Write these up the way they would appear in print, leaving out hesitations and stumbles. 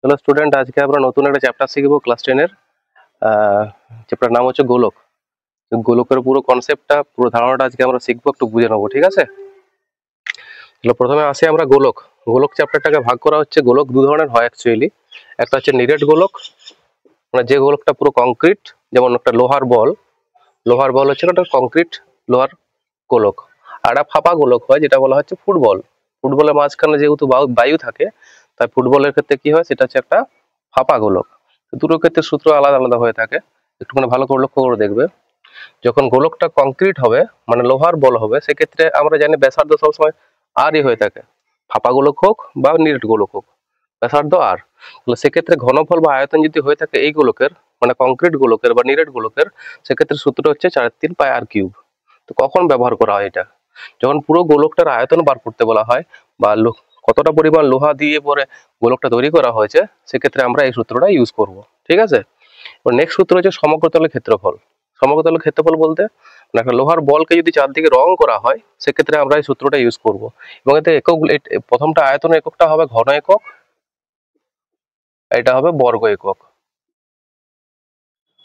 Hello student, আজকে আমরা নতুন একটা চ্যাপ্টার শিখবো ক্লাস 10 এর। চ্যাপ্টার নাম হচ্ছে গোলক। তো গোলকের পুরো কনসেপ্টটা, পুরো ধারণাটা আজকে আমরা শিখবো, একটু বুঝে নেবো, ঠিক আছে? তাহলে প্রথমে আসি আমরা গোলক। গোলক চ্যাপ্টারটাকে ভাগ করা হচ্ছে, গোলক দু ধরনের হয় অ্যাকচুয়ালি। একটা হচ্ছে নিরেট গোলক, মানে যে গোলকটা পুরো কংক্রিট, যেমন একটা লোহার বল হচ্ছে একটা কংক্রিট লোহার গোলক। আর একটা ফাঁপা গোলক হয়, যেটা বলা হচ্ছে ফুটবল। ফুটবলের মাঝখানে যেহেতু বায়ু থাকে, তাই ফুটবলের ক্ষেত্রে কি হয়, সেটা হচ্ছে একটা ফাঁপা গোলক। দুটোর ক্ষেত্রে সূত্র আলাদা আলাদা হয়ে থাকে, একটুখানি ভালো করে লক্ষ্য করে দেখবে। যখন গোলকটা কংক্রিট হবে, মানে লোহার বল হবে, সেক্ষেত্রে আমরা জানি ব্যাসার্ধ সবসময় আরই হয়ে থাকে, ফাঁপা গোলক হোক বা নিরেট গোলক হোক, ব্যাসার্ধ আর। তাহলে সেক্ষেত্রে ঘনফল বা আয়তন যদি হয়ে থাকে এই গোলকের, মানে কংক্রিট গোলকের বা নিরেট গোলকের, সেক্ষেত্রে সূত্র হচ্ছে 4/3πr³। তো কখন ব্যবহার করা হয় এটা? যখন পুরো গোলকটার আয়তন বার করতে বলা হয়, বা কতটা পরিমাণ লোহা দিয়ে পরে গোলকটা তৈরি করা হয়েছে, সেক্ষেত্রে আমরা এই সূত্রটা ইউজ করব, ঠিক আছে? এবার নেক্সট সূত্র হচ্ছে সমগ্রতলের ক্ষেত্রফল। সমগ্রতলের ক্ষেত্রফল বলতে মানে একটা লোহার বলকে যদি চারদিকে রং করা হয়, সেক্ষেত্রে আমরা এই সূত্রটা ইউজ করব। এবং এতে একক, প্রথমটা আয়তনের এককটা হবে ঘন একক, এটা হবে বর্গ একক।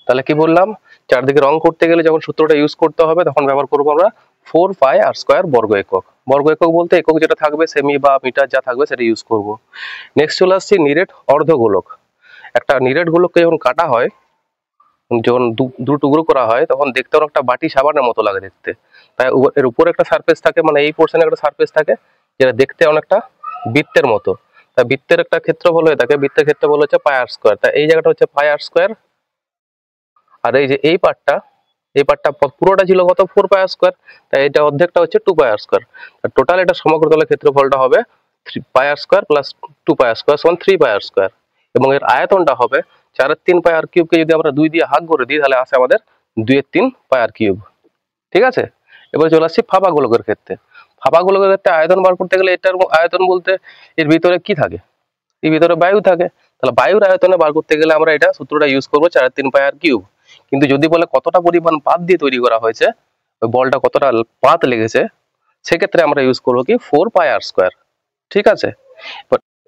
তাহলে কি বললাম, চারদিকে রং করতে গেলে যখন সূত্রটা ইউজ করতে হবে, তখন ব্যবহার করবো আমরা 4πr² বর্গ একক। বর্গ একক বলতে একক যেটা থাকবে, সেমি বা মিটার যা থাকবে সেটা ইউজ করব। নেক্সট চলে আসছে নিরেট অর্ধগোলক। একটা নিরেট গোলককে যখন কাটা হয়, যখন দু টুকরো করা হয়, তখন দেখতে অনেকটা বাটি সাবানের মতো লাগে দেখতে। তাই এর উপরে একটা সারফেস থাকে, মানে এই পোর্শনে একটা সারফেস থাকে, যেটা দেখতে অনেকটা বৃত্তের মতো। তা বৃত্তের একটা ক্ষেত্রফল হয়ে থাকে, বৃত্তের ক্ষেত্রফল হচ্ছে πr²। তা এই জায়গাটা হচ্ছে πr²। আর এই যে এই পার্টটা পুরোটা ছিল কত, 4πr²। তাই এটা অর্ধেকটা হচ্ছে 2πr²। টোটাল এটা সমগ্রতলের ক্ষেত্রফলটা হবে 3πr² প্লাস 2πr² সমান 3πr²। এবং এর আয়তনটা হবে 4/3πr³ কে যদি আমরা 2 দিয়ে ভাগ করে দিই, তাহলে আসে আমাদের 2/3πr³। ঠিক আছে? এবার চলে আসছি ফাঁপা গোলকের ক্ষেত্রে। ফাঁপা গোলকের ক্ষেত্রে আয়তন বার করতে গেলে, এটার আয়তন বলতে এর ভিতরে কি থাকে, এর ভিতরে বায়ু থাকে। তাহলে বায়ুর আয়তনে বার করতে গেলে আমরা এটা সূত্রটা ইউজ করবো 4/3πr³। কিন্তু যদি বলে কতটা পরিমাণ পাত দিয়ে তৈরি করা হয়েছে, ওই বলটা কতটা পাত লেগেছে, সেক্ষেত্রে আমরা ইউজ করবো কি 4πr²। ঠিক আছে?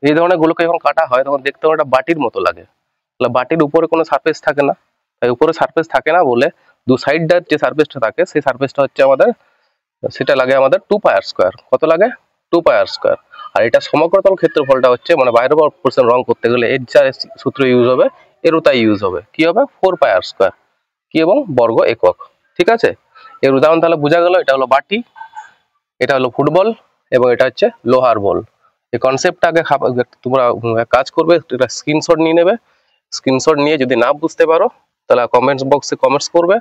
এই ধরনের গোলকে যখন কাটা হয়, তখন দেখতে একটা বাটির মতো লাগে। তাহলে বাটির উপরে কোনো সারফেস থাকে না, তাই উপরে সারফেস থাকে না বলে দু সাইডটার যে সারফেসটা থাকে, সেই সারফেসটা হচ্ছে আমাদের, সেটা লাগে আমাদের 2πr²। কত লাগে? 2πr²। আর এটা সমগ্রতল ক্ষেত্রফলটা হচ্ছে, মানে বাইরের পোর্শন রং করতে গেলে এর যা সূত্র ইউজ হবে, এরও তাই ইউজ হবে। কি হবে? 4πr²। কি এবং বর্গ একক। ঠিক আছে? এর উদাহরণ তাহলে বোঝা গেল, এটা হলো বাটি, এটা হলো ফুটবল, এবং এটা হচ্ছে লোহার বল। এই কনসেপ্টটাকে তোমরা কাজ করবে, এটা স্ক্রিনশট নিয়ে নেবে। স্ক্রিনশট নিয়ে যদি না বুঝতে পারো, তাহলে কমেন্টস বক্সে কমেন্টস করবে।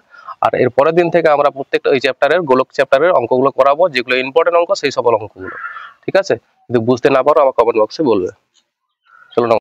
আর এর পরের দিন থেকে আমরা প্রত্যেকটা এই চ্যাপ্টারের, গোলক চ্যাপ্টারের অঙ্কগুলো করাবো, যেগুলো ইম্পর্টেন্ট অঙ্ক, সেই সকল অঙ্কগুলো। ঠিক আছে? যদি বুঝতে না পারো, আমার কমেন্ট বক্সে বলবে। চলো।